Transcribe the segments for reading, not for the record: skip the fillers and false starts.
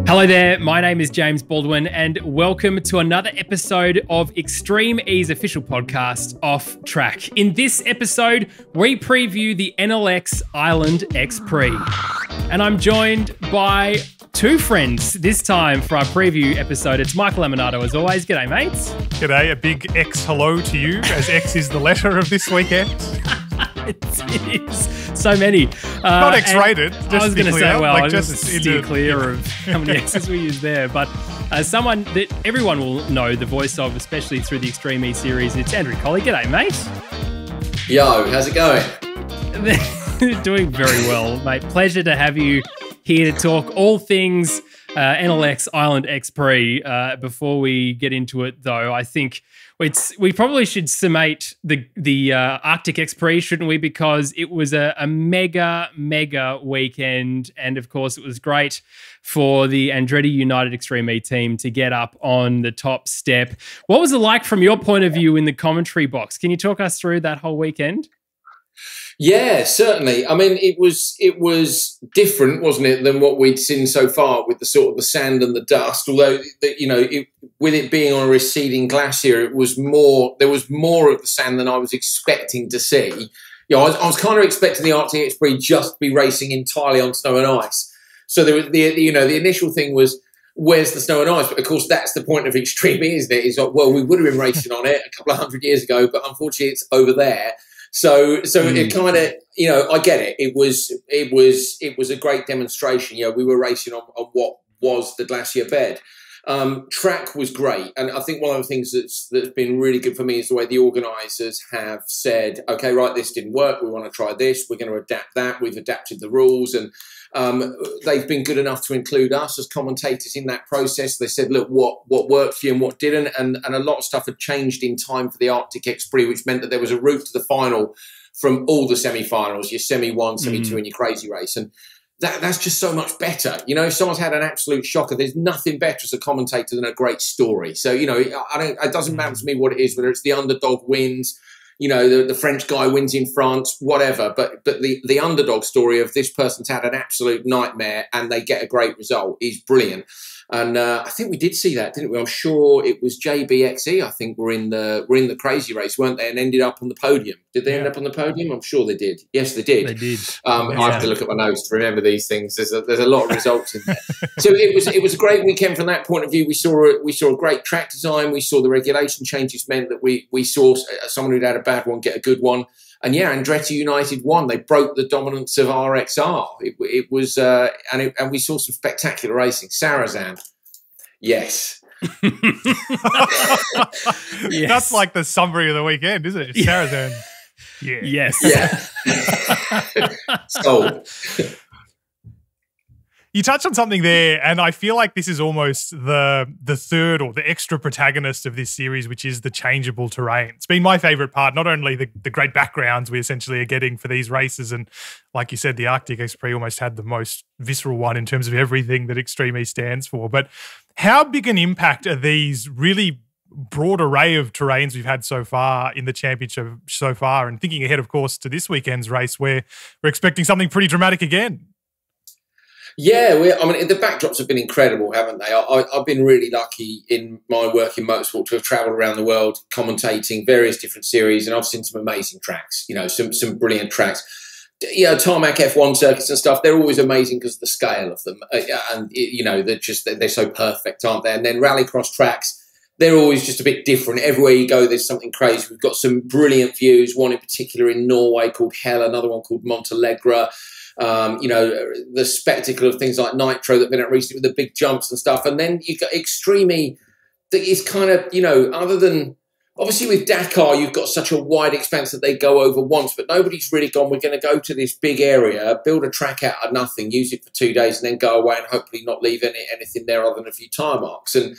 Hello there, my name is James Baldwin and welcome to another episode of Extreme E's official podcast, Off Track. In this episode, we preview the Enel Island X Prix. And I'm joined by two friends this time for our preview episode. It's Michael Laminato as always. G'day, mates. G'day, a big X hello to you, as X is the letter of this weekend. It is so many. Not X-rated. Just I was going to say, well, like just steer clear of how many X's we use there. But someone that everyone will know the voice of, especially through the Extreme E series, it's Andrew Colley. G'day, mate. Yo, how's it going? Doing very well, mate. Pleasure to have you here to talk all things Enel Island X Prix. Before we get into it, though, I think we probably should summate the Arctic X Prix, shouldn't we? Because it was a mega weekend, and of course, it was great for the Andretti United Extreme E team to get up on the top step. What was it like from your point of view in the commentary box? Can you talk us through that whole weekend? Yeah, certainly. I mean, it was different, wasn't it, than what we'd seen so far with the sort of the sand and the dust. Although, with it being on a receding glacier, there was more of the sand than I was expecting to see. I was kind of expecting the Arctic X Prix just to be racing entirely on snow and ice. So there was the initial thing was, where's the snow and ice? But of course, that's the point of Extreme E, isn't it? It's like, well, we would have been racing on it a couple of hundred years ago, but unfortunately, it's over there. So it kind of, I get it. It was a great demonstration. We were racing on what was the glacier bed. Track was great. And I think one of the things that's been really good for me is the way the organisers have said, okay, right, this didn't work. We want to try this. We're going to adapt that. We've adapted the rules. And they've been good enough to include us as commentators in that process. They said, look, what worked for you and what didn't. And a lot of stuff had changed in time for the Arctic X Prix, which meant that there was a route to the final from all the semi-finals, your semi-1, semi-2 and your crazy race. And that's just so much better. If someone's had an absolute shocker, there's nothing better as a commentator than a great story. So, it doesn't matter to me what it is, whether it's the underdog wins, the French guy wins in France, whatever. But the underdog story of this person's had an absolute nightmare and they get a great result is brilliant. And I think we did see that, didn't we? I'm sure it was JBXE. I think were in the crazy race, weren't they? And ended up on the podium. Did they end up on the podium? I'm sure they did. Yes, they did. They did. I have to look at my notes to remember these things. There's a lot of results in there. So it was a great weekend from that point of view. We saw a great track design. We saw the regulation changes meant that we saw someone who'd had a bad one get a good one. And yeah, Andretti United won. They broke the dominance of RXR. It was, and we saw some spectacular racing. Sarazan, yes. Yes. That's like the summary of the weekend, isn't it? Sarazan. Yeah. Yes. Yeah. Sold. You touched on something there, and I feel like this is almost the third or the extra protagonist of this series, which is the changeable terrain. It's been my favourite part, not only the great backgrounds we essentially are getting for these races, and like you said, the Arctic X Prix almost had the most visceral one in terms of everything that Extreme E stands for, but how big an impact are these really broad array of terrains we've had so far in the championship so far, and thinking ahead, of course, to this weekend's race where we're expecting something pretty dramatic again? Yeah, the backdrops have been incredible, haven't they? I've been really lucky in my work in motorsport to have travelled around the world commentating various different series, and I've seen some amazing tracks, some brilliant tracks. Tarmac F1 circuits and stuff, they're always amazing because of the scale of them. And they're so perfect, aren't they? And then rallycross tracks, they're always just a bit different. Everywhere you go, there's something crazy. We've got some brilliant views, one in particular in Norway called Hell, another one called Montalegre. The spectacle of things like Nitro that have been at recently with the big jumps and stuff. And then you've got Extreme E that is kind of, other than, obviously with Dakar, you've got such a wide expanse that they go over once, but nobody's really gone, we're going to go to this big area, build a track out of nothing, use it for 2 days and then go away and hopefully not leave anything there other than a few tyre marks. And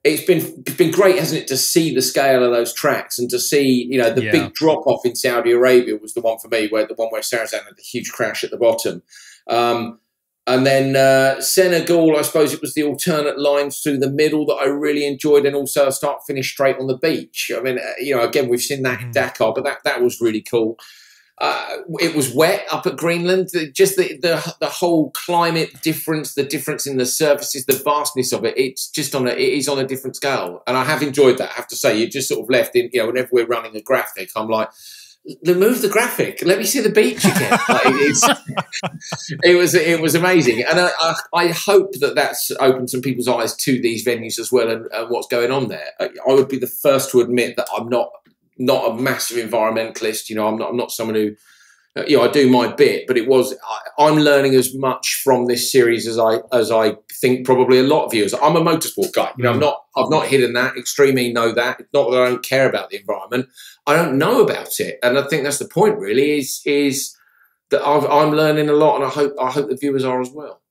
it's been great, hasn't it, to see the scale of those tracks and to see, the big drop off in Saudi Arabia was the one for me, where Sarazan had the huge crash at the bottom. And then Senegal, I suppose it was the alternate lines through the middle that I really enjoyed, and also a start finish straight on the beach. I mean, again, we've seen that in Dakar, but that was really cool. It was wet up at Greenland. Just the whole climate difference, the difference in the surfaces, the vastness of it. It is on a different scale, and I have enjoyed that. I have to say, you're just sort of left in. Whenever we're running a graphic, I'm like, remove the graphic. Let me see the beach again. It was amazing, and I hope that's opened some people's eyes to these venues as well and what's going on there. I would be the first to admit that I'm not a massive environmentalist. I'm not someone who, I do my bit, but I'm learning as much from this series as I think probably a lot of viewers. I'm a motorsport guy. I've not hidden that. Extreme E know that. It's not that I don't care about the environment. I don't know about it, and I think that's the point. Really, is that I'm learning a lot, and I hope the viewers are as well.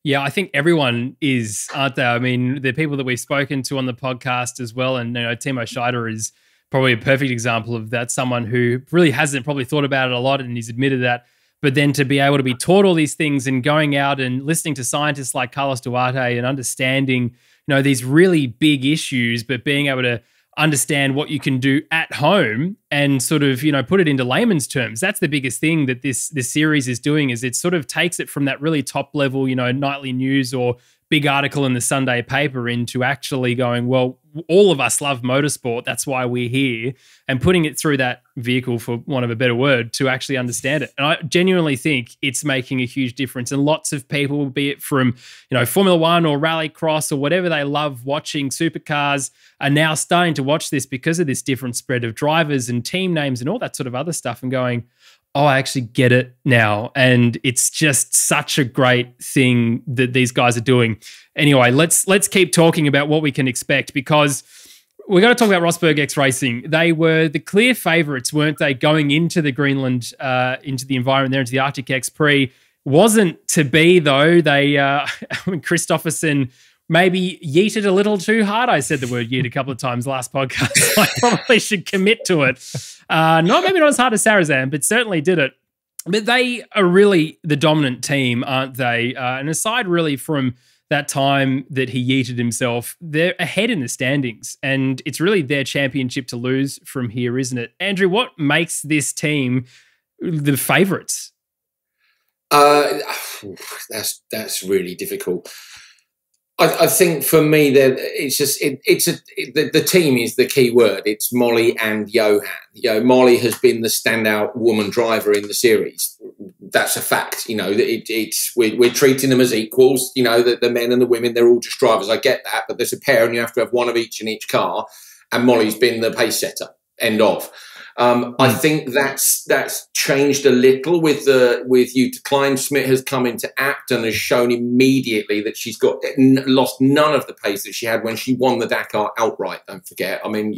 Yeah, I think everyone is, aren't they? I mean, the people that we've spoken to on the podcast as well, and Timo Scheider is probably a perfect example of that. Someone who really hasn't probably thought about it a lot, and he's admitted that. But then to be able to be taught all these things and going out and listening to scientists like Carlos Duarte and understanding, these really big issues, but being able to understand what you can do at home and sort of, put it into layman's terms. That's the biggest thing that this series is doing, is it sort of takes it from that really top level, nightly news or big article in the Sunday paper into actually going, well, all of us love motorsport. That's why we're here, and putting it through that vehicle, for want of a better word, to actually understand it. And I genuinely think it's making a huge difference. And lots of people, be it from, Formula One or Rallycross or whatever they love watching, supercars, are now starting to watch this because of this different spread of drivers and team names and all that sort of other stuff, and going, oh, I actually get it now. And it's just such a great thing that these guys are doing. Anyway, let's keep talking about what we can expect, because we're going to talk about Rosberg X Racing. They were the clear favourites, weren't they, going into the Greenland, into the environment there, into the Arctic X Prix. Wasn't to be, though. They, Christopherson maybe yeeted a little too hard. I said the word yeet a couple of times last podcast. I probably should commit to it. Maybe not as hard as Sarazan, but certainly did it. But they are really the dominant team, aren't they? And aside really from that time that he yeeted himself, they're ahead in the standings, and it's really their championship to lose from here, isn't it? Andrew, what makes this team the favourites? That's really difficult. I think for me, the team is the key word. It's Molly and Johan. Molly has been the standout woman driver in the series. That's a fact. We're treating them as equals. The men and the women, they're all just drivers. I get that, but there's a pair, and you have to have one of each in each car. And Molly's been the pace setter. End of. I think that's changed a little with Jutta Klein-Smith has come into act and has shown immediately that she's lost none of the pace that she had when she won the Dakar outright. Don't forget. I mean,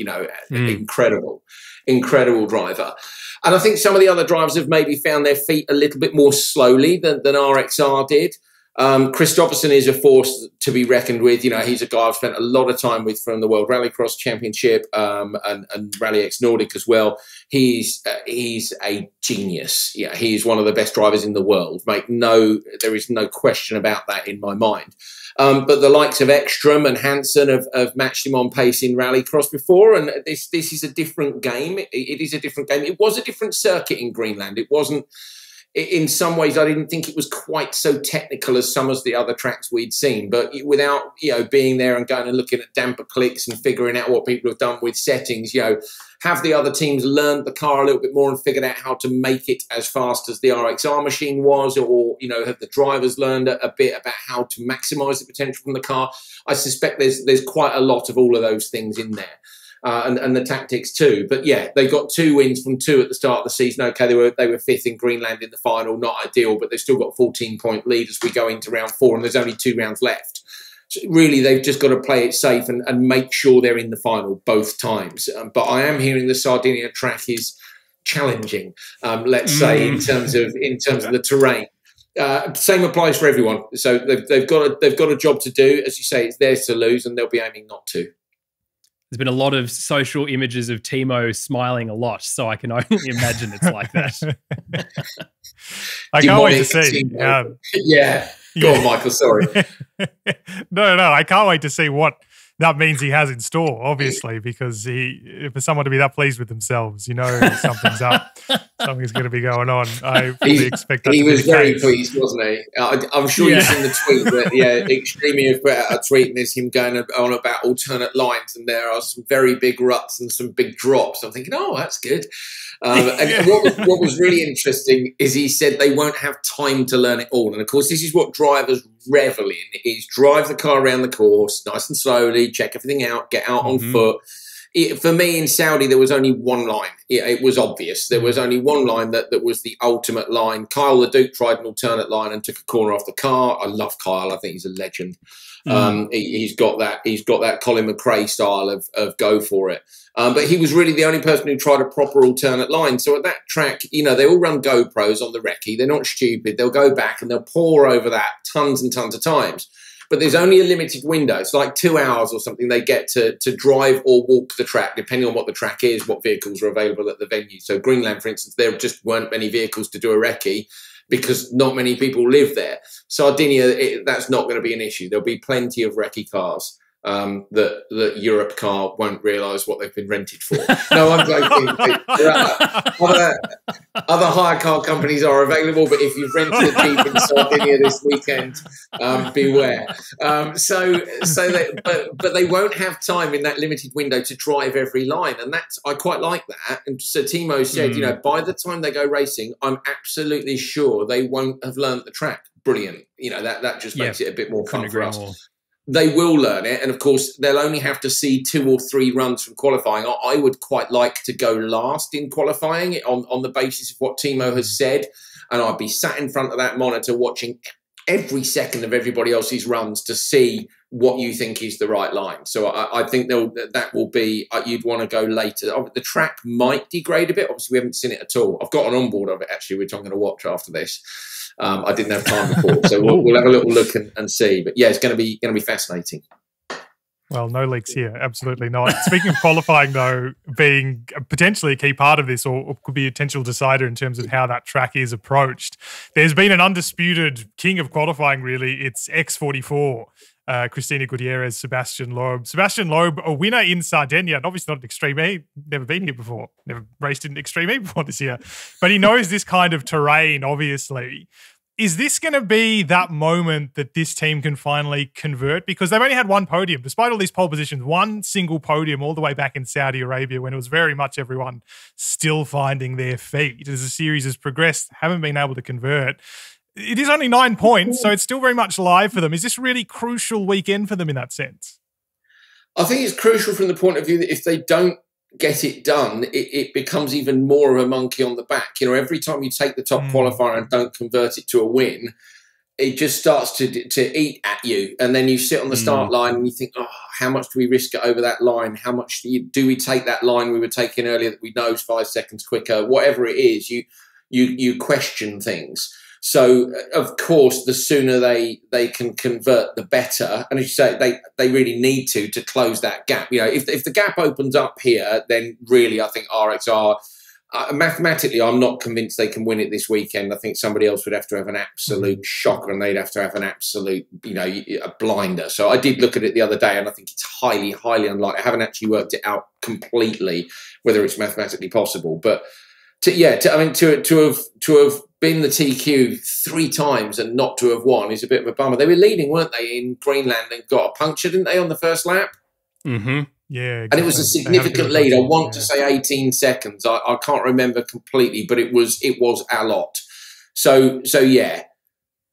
incredible driver. And I think some of the other drivers have maybe found their feet a little bit more slowly than RXR did. Christopherson is a force to be reckoned with. He's a guy I've spent a lot of time with from the World Rallycross Championship and Rally X Nordic as well. He's a genius. Yeah, he's one of the best drivers in the world. There is no question about that in my mind. But the likes of Ekstrom and Hansen have matched him on pace in Rallycross before, and this is a different game. It is a different game. It was a different circuit in Greenland. It wasn't. In some ways, I didn't think it was quite so technical as some of the other tracks we'd seen. But without being there and going and looking at damper clicks and figuring out what people have done with settings, have the other teams learned the car a little bit more and figured out how to make it as fast as the RXR machine was, or have the drivers learned a bit about how to maximise the potential from the car? I suspect there's quite a lot of all of those things in there. And the tactics too. But yeah, they got 2 wins from 2 at the start of the season. Okay, they were 5th in Greenland in the final, not ideal, but they've still got 14-point lead as we go into round 4, and there's only 2 rounds left. So really, they've just got to play it safe and make sure they're in the final both times. But I am hearing the Sardinia track is challenging, let's say, in terms of the terrain. Same applies for everyone. So they've got a job to do. As you say, it's theirs to lose, and they'll be aiming not to. There's been a lot of social images of Timo smiling a lot, so I can only imagine it's like that. I can't wait to see. Go on, Michael, sorry. No, I can't wait to see what that means he has in store, obviously, because for someone to be that pleased with themselves, something's up. Something's going to be going on. I fully expect that to be the case. He was very pleased, wasn't he? I'm sure you've seen the tweet that, Extremely have put out a tweet, and there's him going on about alternate lines, and there are some very big ruts and some big drops. I'm thinking, oh, that's good. And what was really interesting is he said they won't have time to learn it all. And of course, this is what drivers revel in, is drive the car around the course nice and slowly, check everything out, get out on foot. For me in Saudi, there was only one line. It was obvious. There was only one line that was the ultimate line. Kyle the Duke tried an alternate line and took a corner off the car. I love Kyle. I think he's a legend. He's got that Colin McRae style of go for it. But he was really the only person who tried a proper alternate line. So at that track, they all run GoPros on the recce. They're not stupid. They'll go back and they'll pour over that tons and tons of times. But there's only a limited window. It's like 2 hours or something they get to drive or walk the track, depending on what the track is, what vehicles are available at the venue. So Greenland, for instance, there just weren't many vehicles to do a recce because not many people live there. Sardinia, that's not going to be an issue. There'll be plenty of recce cars. That Europe car won't realise what they've been rented for. No, I'm joking. Other hire car companies are available, but if you've rented a Jeep in Sardinia this weekend, beware. But they won't have time in that limited window to drive every line, and I quite like that. And so Timo said, by the time they go racing, I'm absolutely sure they won't have learnt the track. Brilliant. That just makes it a bit more fun for us. They will learn it, and of course, they'll only have to see 2 or 3 runs from qualifying. I would quite like to go last in qualifying on the basis of what Timo has said, and I'd be sat in front of that monitor watching every second of everybody else's runs to see what you think is the right line. So I think that will be, you'd want to go later. The track might degrade a bit. Obviously, we haven't seen it at all. I've got an onboard of it, actually, which I'm going to watch after this. I didn't have time before, so we'll have a little look and see. But yeah, it's going to be fascinating. Well, no leaks here, absolutely not. Speaking of qualifying, though, being potentially a key part of this, or could be a potential decider in terms of how that track is approached, there's been an undisputed king of qualifying. Really, it's X44. Cristina Gutierrez, Sebastian Loeb. Sebastian Loeb, a winner in Sardinia, and obviously not an Extreme E, never been here before, never raced in Extreme E before this year, but he knows this kind of terrain, obviously. Is this going to be that moment that this team can finally convert? Because they've only had one podium, despite all these pole positions, one single podium all the way back in Saudi Arabia when it was very much everyone still finding their feet. As the series has progressed, haven't been able to convert. It is only 9 points, so it's still very much live for them. Is this really crucial weekend for them in that sense? I think it's crucial from the point of view that if they don't get it done, it becomes even more of a monkey on the back. Every time you take the top qualifier and don't convert it to a win, it just starts to eat at you. And then you sit on the start line and you think, oh, how much do we risk it over that line? How much do we take that line we were taking earlier that we know is 5 seconds quicker? Whatever it is, you question things. So, of course, the sooner they can convert, the better. And as you say, they really need to close that gap. If the gap opens up here, then really I think RXR, mathematically, I'm not convinced they can win it this weekend. I think somebody else would have to have an absolute shocker and they'd have to have an absolute, a blinder. So I did look at it the other day and I think it's highly, highly unlikely. I haven't actually worked it out completely, whether it's mathematically possible. But to have been the TQ 3 times and not to have won is a bit of a bummer. They were leading, weren't they, in Greenland and got a puncture, didn't they, on the first lap? Mm-hmm. Yeah. Exactly. And it was a significant lead. I want to say 18 seconds. I can't remember completely, but it was a lot. So yeah.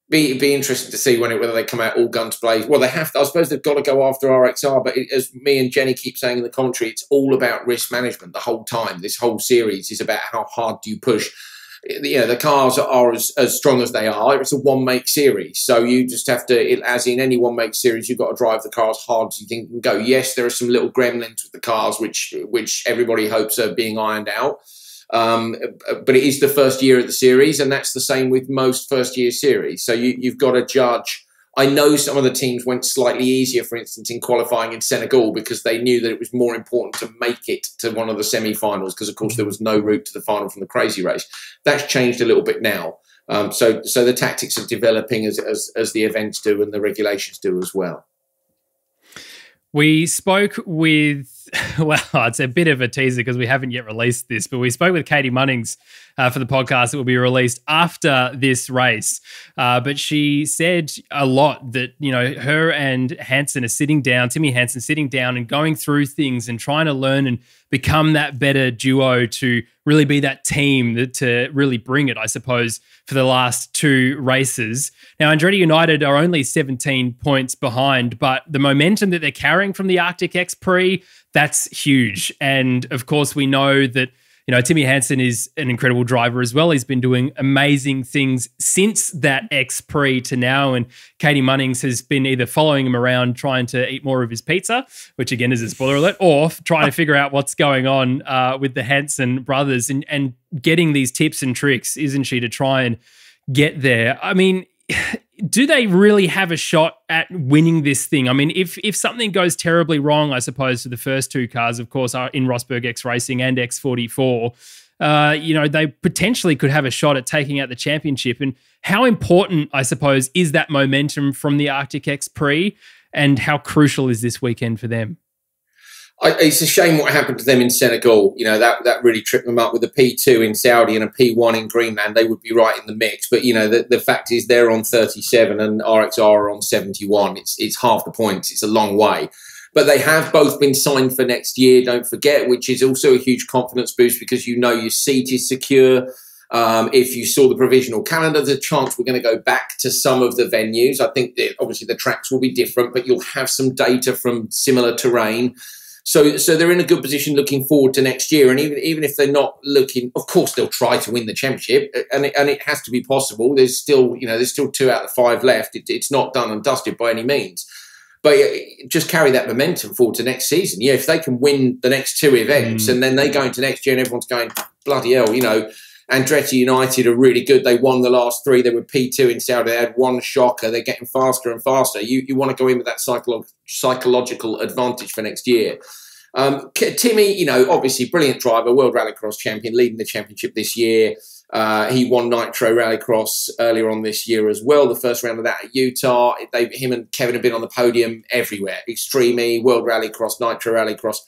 Be interesting to see whether they come out all guns blazing. Well, they have to. I suppose they've got to go after RXR, but as me and Jenny keep saying in the commentary, it's all about risk management the whole time. This whole series is about how hard do you push. The cars are as strong as they are. It's a one-make series, so you just have to, as in any one-make series, you've got to drive the car as hard as you think you can go. Yes, there are some little gremlins with the cars, which everybody hopes are being ironed out. But it is the first year of the series, and that's the same with most first-year series. So you've got to judge. I know some of the teams went slightly easier, for instance, in qualifying in Senegal because they knew that it was more important to make it to one of the semi-finals because, of course, there was no route to the final from the crazy race. That's changed a little bit now. So the tactics are developing as the events do and the regulations do as well. We spoke with, well, it's a bit of a teaser because we haven't yet released this, but we spoke with Katie Munnings for the podcast that will be released after this race. But she said a lot that, you know, her and Hansen are sitting down, Timmy Hansen sitting down and going through things and trying to learn and become that better duo to really be that team to really bring it, I suppose, for the last two races. Now, Andretti United are only 17 points behind, but the momentum that they're carrying from the Arctic X Prix, that's huge. And of course, we know that, you know, Timmy Hansen is an incredible driver as well. He's been doing amazing things since that X Prix to now. And Katie Munnings has been either following him around trying to eat more of his pizza, which again is a spoiler alert, or trying to figure out what's going on with the Hansen brothers and getting these tips and tricks, isn't she, to try and get there. I mean, do they really have a shot at winning this thing? I mean, if something goes terribly wrong, I suppose, for the first two cars, of course, are in Rosberg X Racing and X44, you know, they potentially could have a shot at taking out the championship. And how important, I suppose, is that momentum from the Arctic X Prix, and how crucial is this weekend for them? It's a shame what happened to them in Senegal. You know, that really tripped them up with a P2 in Saudi and a P1 in Greenland. They would be right in the mix. But, you know, the fact is they're on 37 and RXR are on 71. It's half the points. It's a long way. But they have both been signed for next year, don't forget, which is also a huge confidence boost because you know your seat is secure. If you saw the provisional calendar, there's a chance we're going to go back to some of the venues. I think that obviously the tracks will be different, but you'll have some data from similar terrain. So they're in a good position looking forward to next year. And even if they're not looking, of course, they'll try to win the championship, and it has to be possible. There's still 2 out of 5 left. It's not done and dusted by any means. But just carry that momentum forward to next season. Yeah, if they can win the next 2 events and then they go into next year and everyone's going, bloody hell, you know, Andretti United are really good. They won the last 3. They were P2 in Saudi. They had one shocker. They're getting faster and faster. You want to go in with that psychological advantage for next year. Timmy, you know, obviously brilliant driver, World Rallycross champion, leading the championship this year. He won Nitro Rallycross earlier on this year as well. The first round of that at Utah. Him and Kevin have been on the podium everywhere. Extreme E, World Rallycross, Nitro Rallycross.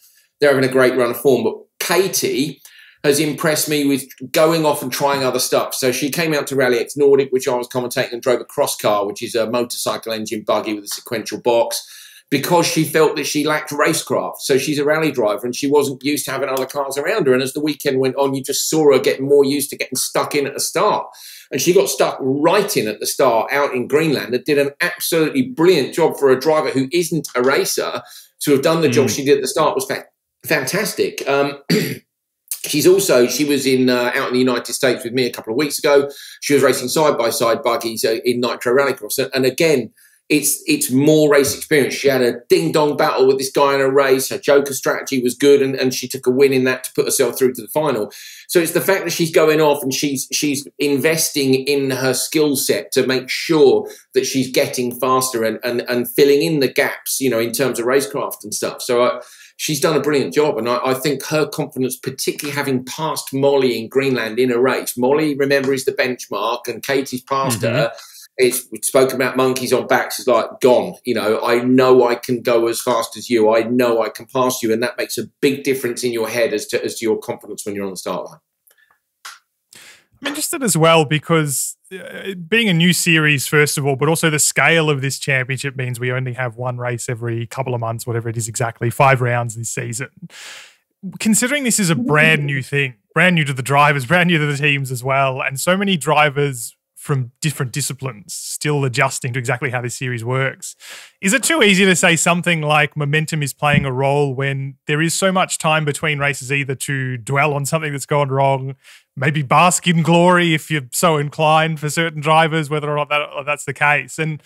They're having a great run of form. But Katie has impressed me with going off and trying other stuff. So she came out to Rally X Nordic, which I was commentating, and drove a cross car, which is a motorcycle engine buggy with a sequential box, because she felt that she lacked racecraft. So she's a rally driver and she wasn't used to having other cars around her. And as the weekend went on, you just saw her getting more used to getting stuck in at the start. And she got stuck right in at the start out in Greenland and did an absolutely brilliant job for a driver who isn't a racer to have done the job she did at the start. Was fantastic. She was in out in the United States with me a couple of weeks ago. She was racing side-by-side buggies in Nitro Rallycross. And again, it's more race experience. She had a ding-dong battle with this guy in a race. Her Joker strategy was good, and she took a win in that to put herself through to the final. So it's the fact that she's going off and she's investing in her skill set to make sure that she's getting faster and filling in the gaps, you know, in terms of racecraft and stuff. So she's done a brilliant job, and I think her confidence, particularly having passed Molly in Greenland in a race. Molly, remember, is the benchmark, and Katie's passed her. We've spoken about monkeys on backs. It's like, gone. You know I can go as fast as you. I know I can pass you, and that makes a big difference in your head as to your confidence when you're on the start line. I'm interested as well because being a new series, first of all, but also the scale of this championship means we only have one race every couple of months, whatever it is exactly, 5 rounds this season. Considering this is a brand new thing, brand new to the drivers, brand new to the teams as well, and so many drivers from different disciplines still adjusting to exactly how this series works. Is it too easy to say something like momentum is playing a role when there is so much time between races, either to dwell on something that's gone wrong, maybe bask in glory if you're so inclined for certain drivers, whether or not that's the case, and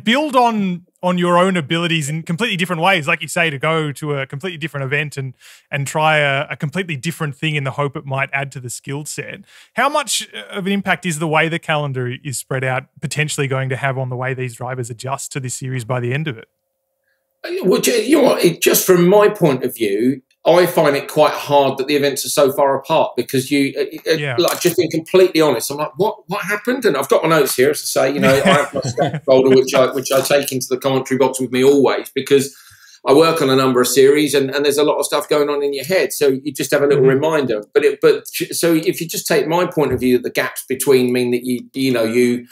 build on your own abilities in completely different ways, like you say, to go to a completely different event and try a completely different thing in the hope it might add to the skill set. How much of an impact is the way the calendar is spread out potentially going to have on the way these drivers adjust to this series by the end of it? Well, you know what? Just from my point of view, I find it quite hard that the events are so far apart because like, just being completely honest, I'm like, what happened? And I've got my notes here, as I say, you know, I have my stat folder which I take into the commentary box with me always, because I work on a number of series, and there's a lot of stuff going on in your head. So you just have a little reminder. So if you just take my point of view, the gaps between mean that you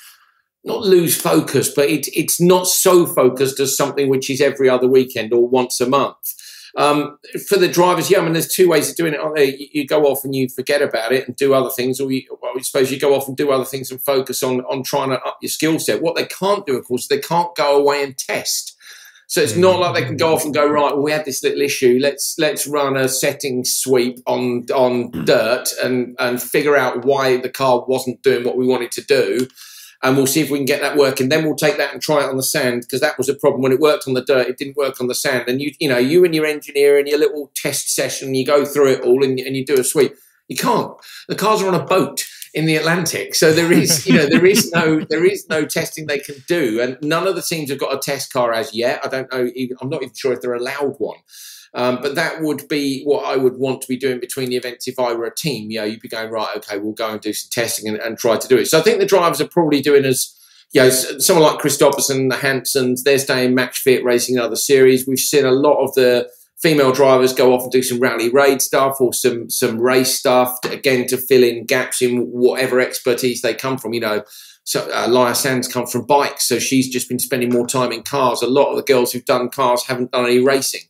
not lose focus, but it's not so focused as something which is every other weekend or once a month. For the drivers, there's two ways of doing it, aren't there? You go off and you forget about it and do other things, or I suppose you go off and do other things and focus on trying to up your skill set. What they can't do, of course, they can't go away and test. So it's not like they can go off and go, right, well, we had this little issue. Let's run a setting sweep on dirt and figure out why the car wasn't doing what we wanted to do. And we'll see if we can get that working. Then we'll take that and try it on the sand, because that was a problem. When it worked on the dirt, it didn't work on the sand. And you and your engineer and your little test session, you go through it all and you do a sweep. You can't. The cars are on a boat in the Atlantic, so there is there is no testing they can do. And none of the teams have got a test car as yet. I don't know. I'm not even sure if they're allowed one. But that would be what I would want to be doing between the events if I were a team. You'd be going, right, okay, we'll go and do some testing and try to do it. So I think the drivers are probably doing as, someone like Christopherson, the Hansons, they're staying match fit, racing in other series. We've seen a lot of the female drivers go off and do some rally raid stuff or some race stuff, to fill in gaps in whatever expertise they come from. So Laia Sands come from bikes, so she's just been spending more time in cars. A lot of the girls who've done cars haven't done any racing.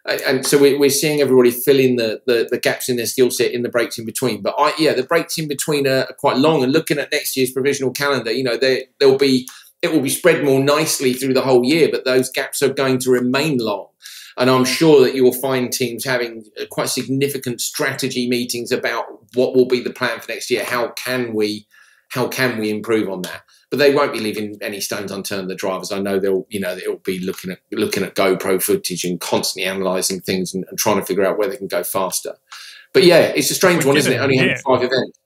And so we're seeing everybody fill in the gaps in their skill set in the breaks in between. But the breaks in between are quite long. And looking at next year's provisional calendar, it will be spread more nicely through the whole year. But those gaps are going to remain long. And I'm sure that you will find teams having quite significant strategy meetings about what will be the plan for next year. How can we improve on that? But they won't be leaving any stones unturned. The drivers, I know they'll be looking at GoPro footage and constantly analysing things and trying to figure out where they can go faster. But it's a strange one, isn't it? Only having 5 events.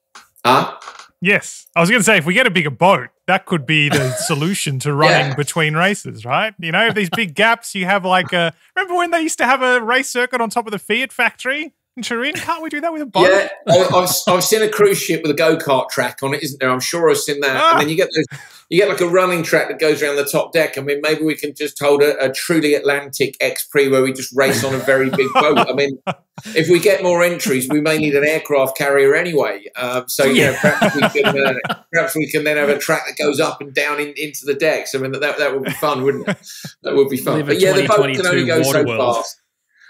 Huh? Yes, I was going to say, if we get a bigger boat, that could be the solution to running between races, right? These big gaps, you have remember when they used to have a race circuit on top of the Fiat factory in Turin? Can't we do that with a boat? Yeah, I've seen a cruise ship with a go-kart track on it, isn't there? I'm sure I've seen that. And then you get like a running track that goes around the top deck. I mean, maybe we can just hold a truly Atlantic Prix where we just race on a very big boat. I mean, if we get more entries, we may need an aircraft carrier anyway. Perhaps we can then have a track that goes up and down into the decks. I mean, that would be fun, wouldn't it? That would be fun. But the boat can only go so fast.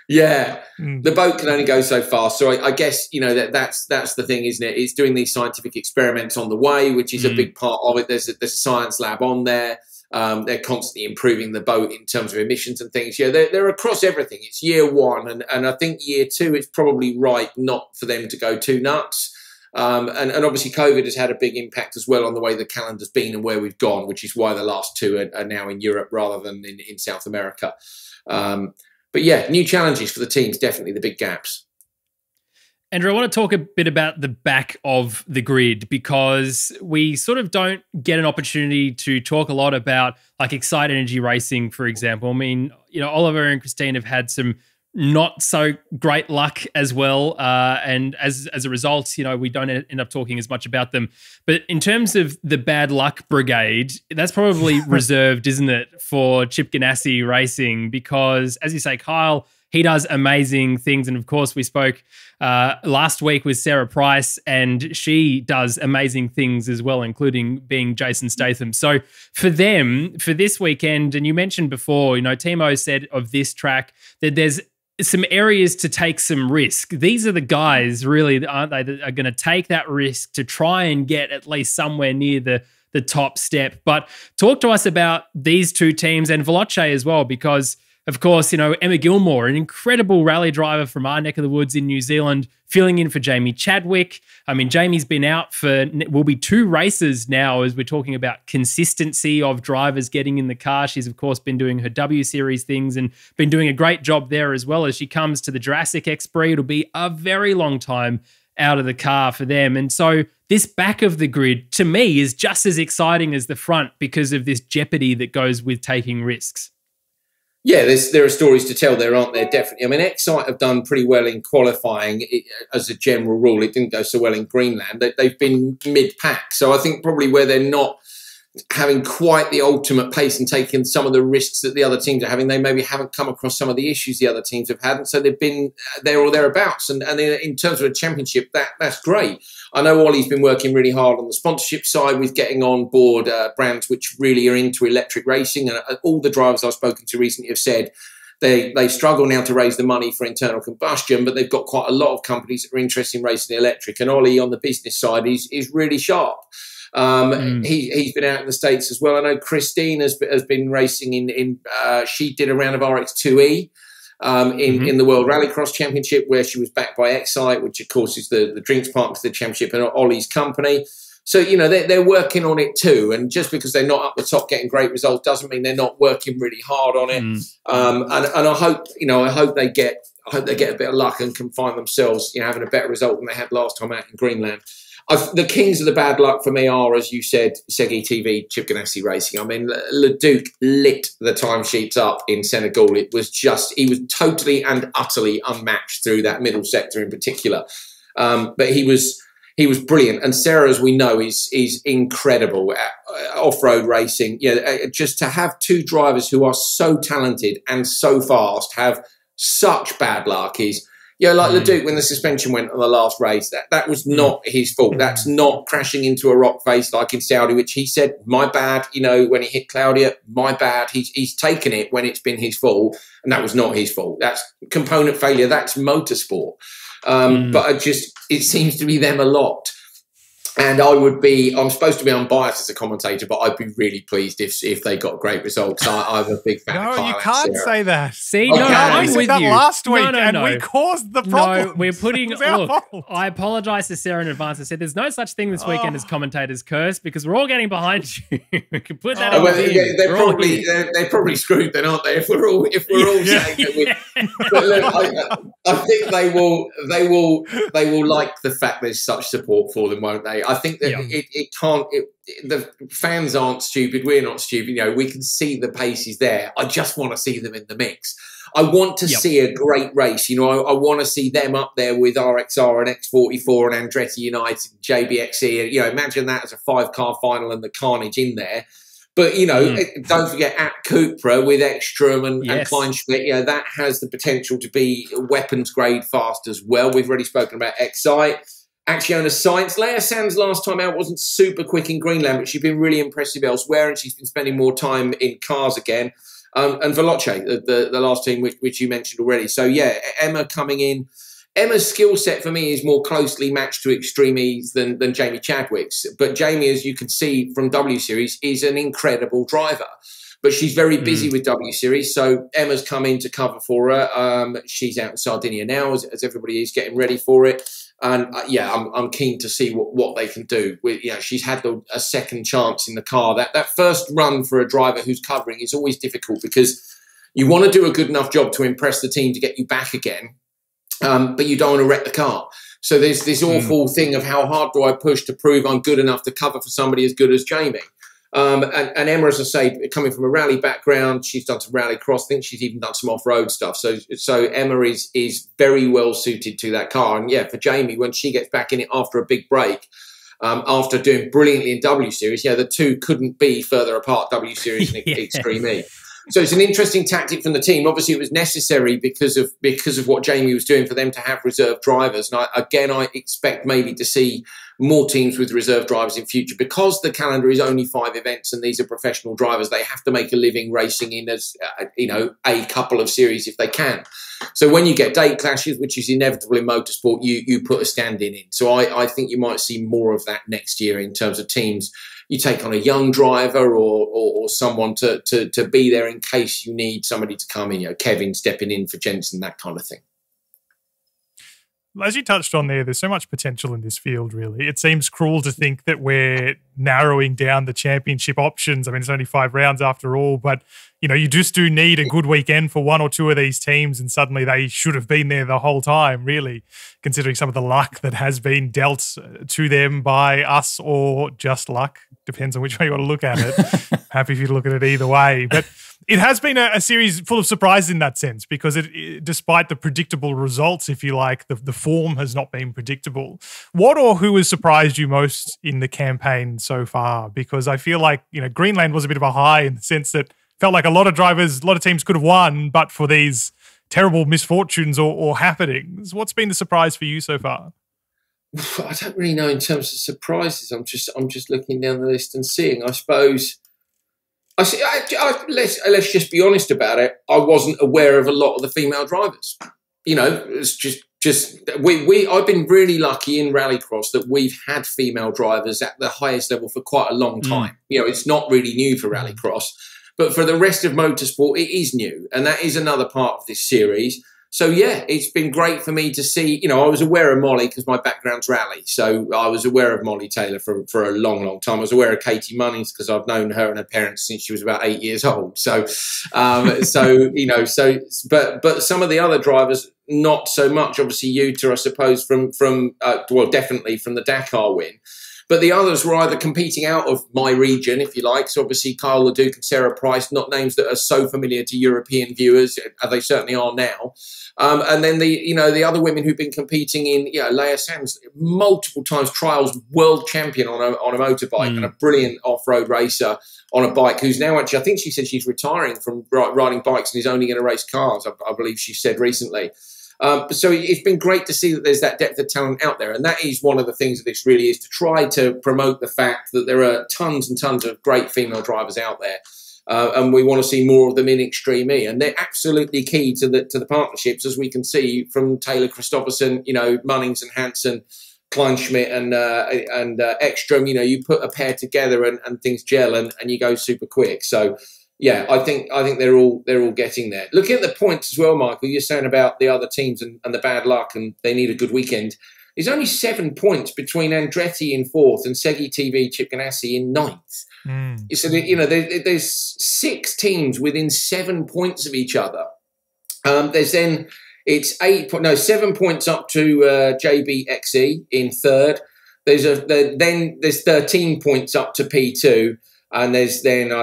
Yeah, the boat can only go so fast. So I guess that's the thing, isn't it? It's doing these scientific experiments on the way, which is a big part of it. There's a science lab on there. They're constantly improving the boat in terms of emissions and things. They're across everything. It's year one, and I think year two, it's probably right not for them to go too nuts. And obviously COVID has had a big impact as well on the way the calendar's been and where we've gone, which is why the last two are now in Europe rather than in South America. But new challenges for the teams, definitely the big gaps. Andrew, I want to talk a bit about the back of the grid, because we sort of don't get an opportunity to talk a lot about like Excite Energy Racing, for example. I mean, Oliver and Christine have had some not so great luck as well. And as a result, we don't end up talking as much about them. But in terms of the bad luck brigade, that's probably reserved, isn't it, for Chip Ganassi Racing? Because as you say, Kyle, he does amazing things. And of course, we spoke last week with Sarah Price, and she does amazing things as well, including being Jason Statham. So for them, for this weekend, and you mentioned before, Timo said of this track that there's some areas to take some risk. These are the guys, really, aren't they, that are going to take that risk to try and get at least somewhere near the top step. But talk to us about these two teams and Veloce as well, because of course, Emma Gilmore, an incredible rally driver from our neck of the woods in New Zealand, filling in for Jamie Chadwick. I mean, Jamie's been out will be 2 races now as we're talking about consistency of drivers getting in the car. She's, of course, been doing her W Series things and been doing a great job there as well. As she comes to the Jurassic Prix, it'll be a very long time out of the car for them. And so this back of the grid, to me, is just as exciting as the front because of this jeopardy that goes with taking risks. Yeah, there are stories to tell there, aren't there? Definitely. I mean, Excite have done pretty well in qualifying as a general rule. It didn't go so well in Greenland. They've been mid-pack. So I think probably where they're not having quite the ultimate pace and taking some of the risks that the other teams are having. They maybe haven't come across some of the issues the other teams have had, and so they've been there or thereabouts. And in terms of a championship, that's great. I know Ollie's been working really hard on the sponsorship side with getting on board brands which really are into electric racing, and all the drivers I've spoken to recently have said they struggle now to raise the money for internal combustion, but they've got quite a lot of companies that are interested in racing the electric. And Ollie on the business side is really sharp. He's been out in the States as well. I know Christine has been racing in she did a round of RX2E in the World Rallycross Championship, where she was backed by Excite, which of course is the drinks partner to the championship and Ollie's company. So, you know, they're working on it too. And just because they're not up the top getting great results doesn't mean they're not working really hard on it. And I hope they get a bit of luck and can find themselves, you know, having a better result than they had last time out in Greenland. The kings of the bad luck for me are, as you said, Segi TV, Chip Ganassi Racing. I mean, Leduc lit the timesheets up in Senegal. He was totally and utterly unmatched through that middle sector in particular. But he was brilliant. And Sarah, as we know, is incredible at off-road racing. You know, just to have two drivers who are so talented and so fast have such bad luck is... Yeah, like Leduc, when the suspension went on the last race, that was not his fault. That's not crashing into a rock face like in Saudi, which he said, my bad, you know, when he hit Claudia, my bad. He's taken it when it's been his fault, and that was not his fault. That's component failure. That's motorsport. But it seems to be them a lot. And I'm supposed to be unbiased as a commentator, but I'd be really pleased if they got great results. I'm a big fan of No, you can't say that. See, I'm with you. Last week, we caused the problem. No, we're putting... Look, I apologise to Sarah in advance. I said there's no such thing this weekend as commentators curse, because we're all getting behind you. We can put that on they're probably screwed then, aren't they? If we're all saying that but look, I think they will like the fact there's such support for them, won't they? I think that the fans aren't stupid. We're not stupid. You know, we can see the pace is there. I just want to see them in the mix. I want to see a great race. You know, I want to see them up there with RXR and X44 and Andretti United, JBXE. You know, imagine that as a 5-car final and the carnage in there. But, you know, don't forget at Cupra with Ekstrom and Kleinschmidt, you know, that has the potential to be weapons grade fast as well. We've already spoken about Excite. Actually, on a science, Leia Sands last time out wasn't super quick in Greenland, but she's been really impressive elsewhere, and she's been spending more time in cars again. And Veloce, the last team which you mentioned already. So yeah, Emma coming in. Emma's skill set for me is more closely matched to Extreme E's than Jamie Chadwick's. But Jamie, as you can see from W Series, is an incredible driver. But she's very busy with W Series, so Emma's come in to cover for her. She's out in Sardinia now, as everybody is getting ready for it. And I'm keen to see what they can do. She's had a second chance in the car. That first run for a driver who's covering is always difficult, because you want to do a good enough job to impress the team to get you back again, but you don't want to wreck the car. So there's this awful thing of how hard do I push to prove I'm good enough to cover for somebody as good as Jamie. And Emma, as I say, coming from a rally background, she's done some rally cross. I think she's even done some off-road stuff. So Emma is very well suited to that car. And yeah, for Jamie, when she gets back in it after a big break, after doing brilliantly in W Series, the two couldn't be further apart, W Series and Extreme E. So it's an interesting tactic from the team. Obviously, it was necessary because of what Jamie was doing for them to have reserve drivers. And I expect maybe to see more teams with reserve drivers in future, because the calendar is only 5 events and these are professional drivers. They have to make a living racing in a couple of series if they can. So when you get date clashes, which is inevitable in motorsport, you put a stand-in in. So I think you might see more of that next year in terms of teams. You take on a young driver or someone to be there in case you need somebody to come in, Kevin stepping in for Jensen, that kind of thing. As you touched on there's so much potential in this field, really. It seems cruel to think that we're narrowing down the championship options. I mean, it's only 5 rounds after all, but, you just do need a good weekend for one or two of these teams, and suddenly they should have been there the whole time, really, considering some of the luck that has been dealt to them by us, or just luck. Depends on which way you want to look at it. Happy for you to look at it either way. But it has been a series full of surprises in that sense, because despite the predictable results, if you like, the form has not been predictable. What or who has surprised you most in the campaign so far? Because I feel like, Greenland was a bit of a high in the sense that felt like a lot of teams could have won, but for these terrible misfortunes or happenings. What's been the surprise for you so far? I don't really know in terms of surprises. I'm just looking down the list and seeing. I suppose. Let's just be honest about it. I wasn't aware of a lot of the female drivers. It's just I've been really lucky in Rallycross that we've had female drivers at the highest level for quite a long time. It's not really new for Rallycross, but for the rest of motorsport, it is new, and that is another part of this series. So, yeah, it's been great for me to see. I was aware of Molly because my background's rally. So I was aware of Molly Taylor for a long, long time. I was aware of Katie Munnings because I've known her and her parents since she was about 8 years old. So, but some of the other drivers, not so much. Obviously, Yuta, I suppose, definitely from the Dakar win. But the others were either competing out of my region, if you like. So obviously Kyle LeDuc and Sarah Price, not names that are so familiar to European viewers, they certainly are now. And then the other women who've been competing in, Leia Sands, multiple times trials world champion on a motorbike and a brilliant off-road racer on a bike, who's now actually, I think she said she's retiring from riding bikes and is only going to race cars, I believe she said recently. So it's been great to see that there's that depth of talent out there. And that is one of the things that this really is, to try to promote the fact that there are tons and tons of great female drivers out there. And we want to see more of them in Extreme E. And they're absolutely key to the partnerships, as we can see from Taylor Christopherson, Munnings and Hansen, Kleinschmidt and Ekstrom. You put a pair together and things gel and you go super quick. So, yeah, I think they're all getting there. Looking at the points as well, Michael, you're saying about the other teams and the bad luck, and they need a good weekend. There's only 7 points between Andretti in 4th and Segi TV Chip Ganassi in 9th. So there's 6 teams within 7 points of each other. It's 7 points up to JBXE in 3rd. There's 13 points up to P2. And I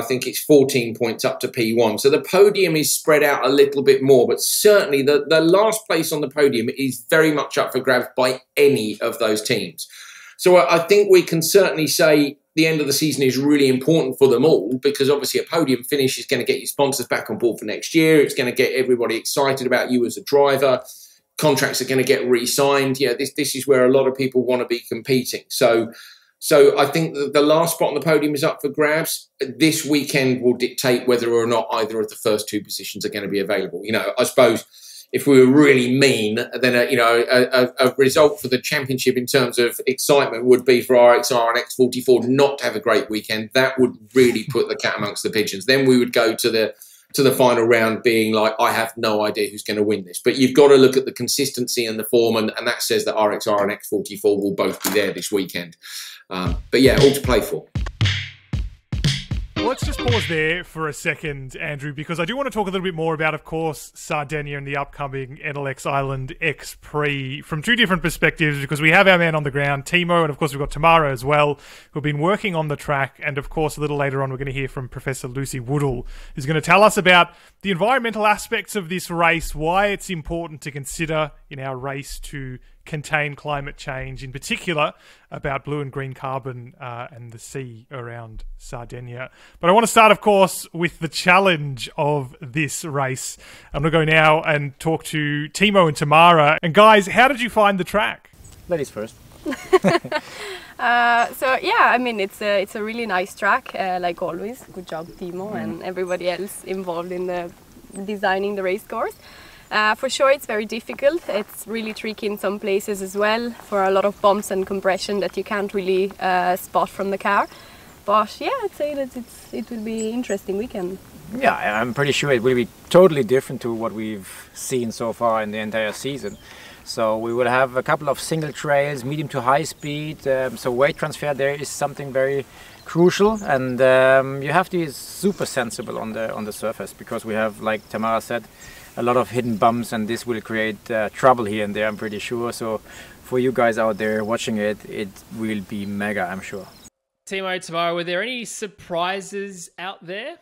think it's 14 points up to P1. So the podium is spread out a little bit more, but certainly the last place on the podium is very much up for grabs by any of those teams. So I think we can certainly say the end of the season is really important for them all, because obviously a podium finish is going to get your sponsors back on board for next year. It's going to get everybody excited about you as a driver. Contracts are going to get re-signed. This is where a lot of people want to be competing. So I think the last spot on the podium is up for grabs. This weekend will dictate whether or not either of the first 2 positions are going to be available. I suppose if we were really mean, then a result for the championship in terms of excitement would be for RXR and X44 not to have a great weekend. That would really put the cat amongst the pigeons. Then we would go to the final round being like, I have no idea who's going to win this. But you've got to look at the consistency and the form, and that says that RXR and X44 will both be there this weekend. But yeah, all to play for. Let's just pause there for a second, Andrew, because I do want to talk a little bit more about, of course, Sardinia and the upcoming Enel X Island X Prix from 2 different perspectives, because we have our man on the ground, Timo, and of course we've got Tamara as well, who've been working on the track. And of course, a little later on, we're going to hear from Professor Lucy Woodall, who's going to tell us about the environmental aspects of this race, why it's important to consider in our race to contain climate change, in particular about blue and green carbon and the sea around Sardinia. But I want to start, of course, with the challenge of this race. I'm going to go now and talk to Timo and Tamara. And guys, how did you find the track? Ladies first. It's a really nice track, like always. Good job, Timo, and everybody else involved in the designing the race course. For sure, it's very difficult. It's really tricky in some places as well, for a lot of bumps and compression that you can't really spot from the car. But yeah, I'd say that it will be an interesting weekend. Yeah, I'm pretty sure it will be totally different to what we've seen so far in the entire season. So we will have a couple of single trails, medium to high speed. So weight transfer there is something very crucial, and you have to be super sensible on the surface, because we have, like Tamara said, a lot of hidden bumps, and this will create trouble here and there, I'm pretty sure. So for you guys out there watching it, it will be mega, I'm sure. Timo, Tamara, were there any surprises out there?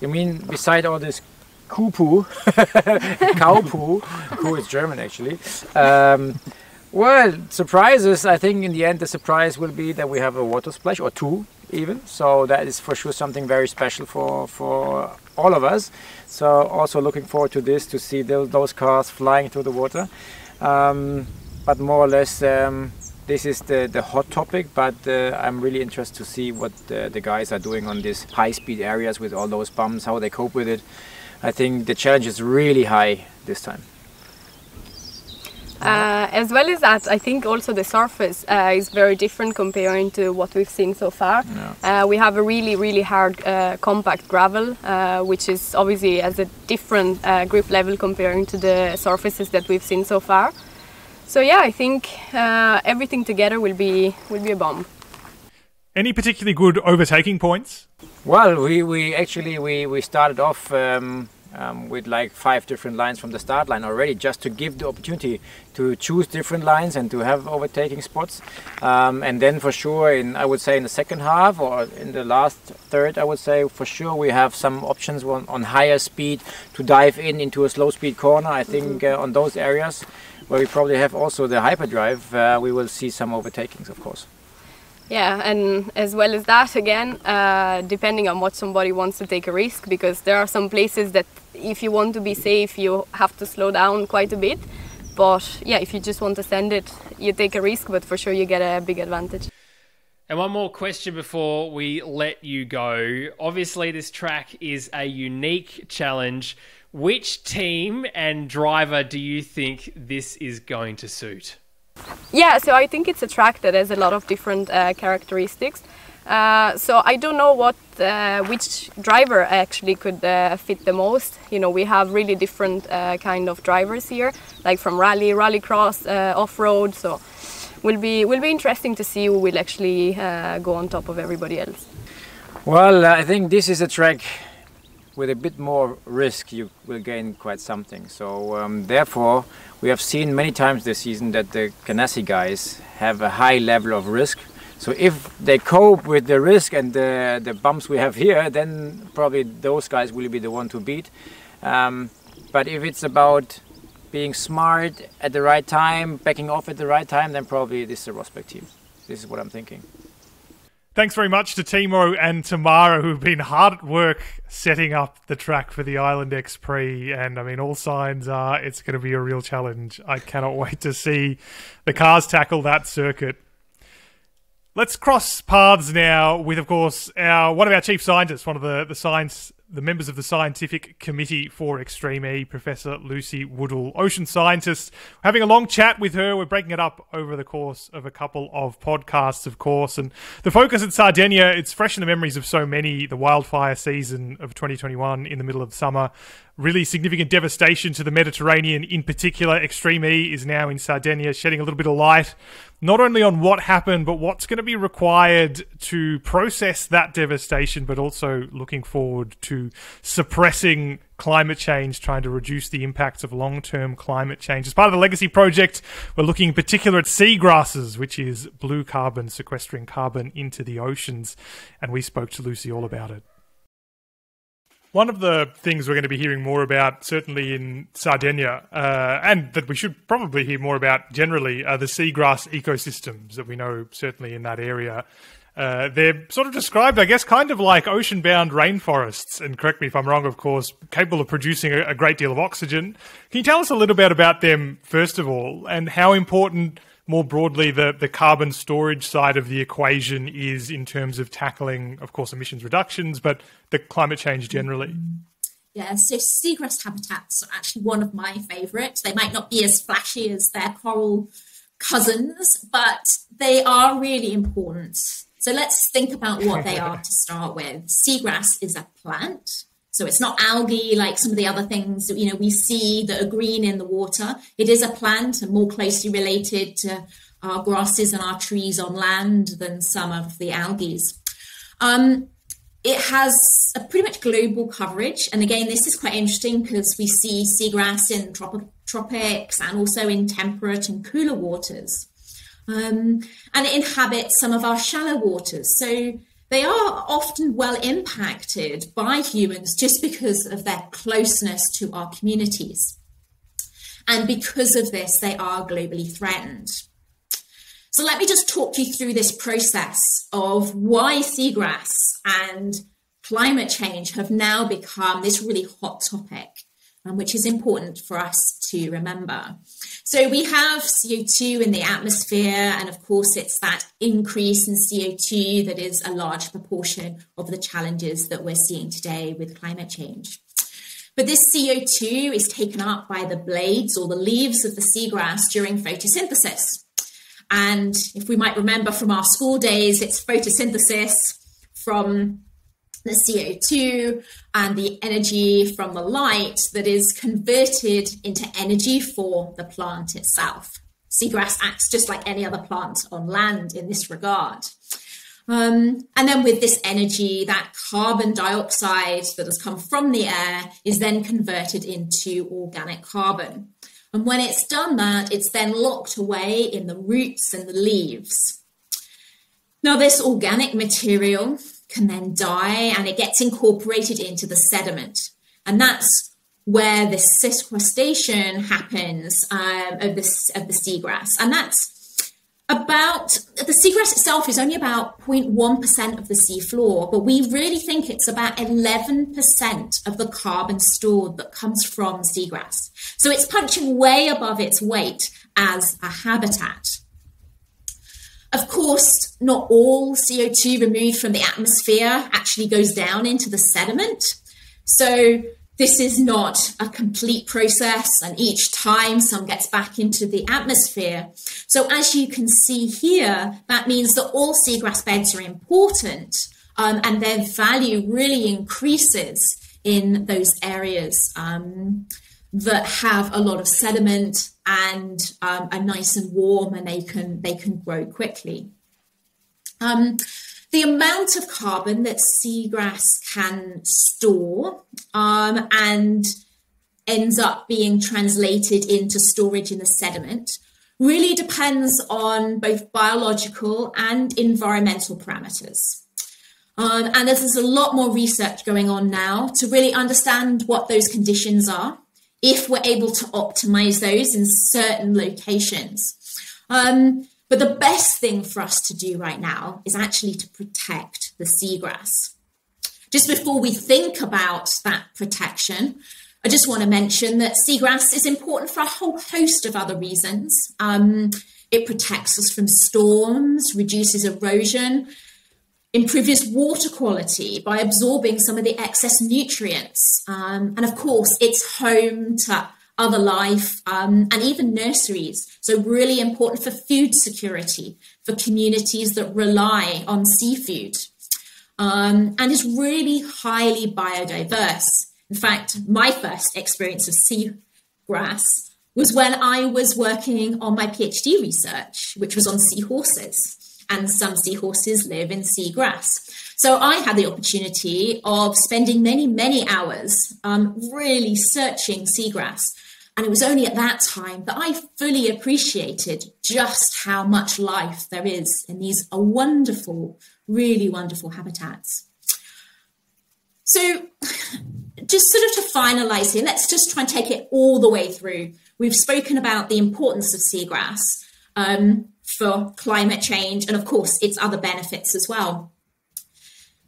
You mean beside all this poo, cow poo, poo is German actually. Well, surprises, I think in the end the surprise will be that we have a water splash, or two even. So that is for sure something very special for all of us. So also looking forward to this, to see those cars flying through the water. But more or less, this is the hot topic, but I'm really interested to see what the guys are doing on these high-speed areas with all those bumps, how they cope with it. I think the challenge is really high this time. As well as that, I think also the surface is very different comparing to what we've seen so far. Yeah. We have a really hard compact gravel, which is obviously has a different grip level comparing to the surfaces that we've seen so far. So yeah, I think everything together will be a bomb. Any particularly good overtaking points? Well, we actually started off with like 5 different lines from the start line already, just to give the opportunity to choose different lines and to have overtaking spots. And then for sure, I would say in the second half or in the last third, I would say for sure we have some options on higher speed to dive into a slow speed corner. I think on those areas where we probably have also the hyperdrive, we will see some overtakings, of course. Yeah, and as well as that, again, depending on what somebody wants to take a risk, because there are some places that if you want to be safe, you have to slow down quite a bit. But yeah, if you just want to send it, you take a risk, but for sure you get a big advantage. And one more question before we let you go. Obviously, this track is a unique challenge. Which team and driver do you think this is going to suit? Yeah, so I think it's a track that has a lot of different characteristics. So I don't know which driver actually could fit the most. You know, we have really different kind of drivers here, like from rallycross, off-road. So will be interesting to see who will actually go on top of everybody else. Well, I think this is a track with a bit more risk. You will gain quite something. So therefore, we have seen many times this season that the Ganassi guys have a high level of risk. So if they cope with the risk and the bumps we have here, then probably those guys will be the one to beat. But if it's about being smart at the right time, backing off at the right time, then probably this is a Rosberg team. This is what I'm thinking. Thanks very much to Timo and Tamara, who've been hard at work setting up the track for the Island X Prix. And I mean, all signs are it's going to be a real challenge. I cannot wait to see the cars tackle that circuit. Let's cross paths now with, of course, one of our chief scientists, one of the members of the scientific committee for Extreme E, Professor Lucy Woodall, ocean scientist. We're having a long chat with her. We're breaking it up over the course of a couple of podcasts, of course. And the focus at Sardinia, it's fresh in the memories of so many, the wildfire season of 2021 in the middle of summer. Really significant devastation to the Mediterranean in particular. Extreme E is now in Sardinia, shedding a little bit of light, not only on what happened, but what's going to be required to process that devastation, but also looking forward to suppressing climate change, trying to reduce the impacts of long-term climate change. As part of the Legacy project, we're looking in particular at seagrasses, which is blue carbon, sequestering carbon into the oceans. And we spoke to Lucy all about it. One of the things we're going to be hearing more about, certainly in Sardinia, and that we should probably hear more about generally, are the seagrass ecosystems that we know certainly in that area. They're sort of described, I guess, kind of like ocean-bound rainforests, and correct me if I'm wrong, of course, capable of producing a great deal of oxygen. Can you tell us a little bit about them, first of all, and how important, more broadly, the carbon storage side of the equation is in terms of tackling, of course, emissions reductions, but the climate change generally? Yeah, so seagrass habitats are actually one of my favourites. They might not be as flashy as their coral cousins, but they are really important. So let's think about what they are to start with. Seagrass is a plant. So it's not algae like some of the other things that, we see that are green in the water. It is a plant and more closely related to our grasses and our trees on land than some of the algae. It has a pretty much global coverage. And again, this is quite interesting because we see seagrass in tropics and also in temperate and cooler waters. And it inhabits some of our shallow waters. So they are often well impacted by humans just because of their closeness to our communities. And because of this, they are globally threatened. So let me just talk you through this process of why seagrass and climate change have now become this really hot topic, which is important for us to remember. So we have CO2 in the atmosphere, and of course it's that increase in CO2 that is a large proportion of the challenges that we're seeing today with climate change. But this CO2 is taken up by the blades or the leaves of the seagrass during photosynthesis. And if we might remember from our school days, it's photosynthesis from the CO2 and the energy from the light that is converted into energy for the plant itself. Seagrass acts just like any other plant on land in this regard. And then with this energy, that carbon dioxide that has come from the air is then converted into organic carbon. And when it's done that, it's then locked away in the roots and the leaves. Now, this organic material can then die and it gets incorporated into the sediment. And that's where the sequestration happens of the seagrass. And that's the seagrass itself is only about 0.1% of the seafloor, but we really think it's about 11% of the carbon stored that comes from seagrass. So it's punching way above its weight as a habitat. Of course, not all CO2 removed from the atmosphere actually goes down into the sediment. So this is not a complete process, and each time some gets back into the atmosphere. So as you can see here, that means that all seagrass beds are important, and their value really increases in those areas that have a lot of sediment and are nice and warm, and they can grow quickly. The amount of carbon that seagrass can store and ends up being translated into storage in the sediment really depends on both biological and environmental parameters. And there's a lot more research going on now to really understand what those conditions are, if we're able to optimize those in certain locations. But the best thing for us to do right now is actually to protect the seagrass. Just before we think about that protection, I just want to mention that seagrass is important for a whole host of other reasons. It protects us from storms, reduces erosion, improves water quality by absorbing some of the excess nutrients. And of course, it's home to other life, and even nurseries. So really important for food security, for communities that rely on seafood, and is really highly biodiverse. In fact, my first experience of seagrass was when I was working on my PhD research, which was on seahorses, and some seahorses live in seagrass. So I had the opportunity of spending many, many hours really searching seagrass. And it was only at that time that I fully appreciated just how much life there is in these wonderful, really wonderful habitats. So just sort of to finalize here, let's just try and take it all the way through. We've spoken about the importance of seagrass for climate change and, of course, its other benefits as well.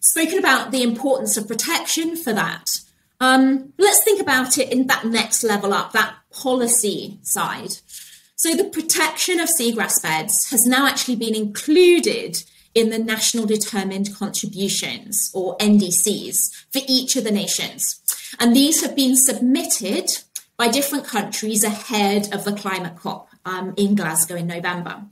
Spoken about the importance of protection for that. Let's think about it in that next level up, that policy side. So the protection of seagrass beds has now actually been included in the National Determined Contributions, or NDCs, for each of the nations. And these have been submitted by different countries ahead of the climate COP in Glasgow in November.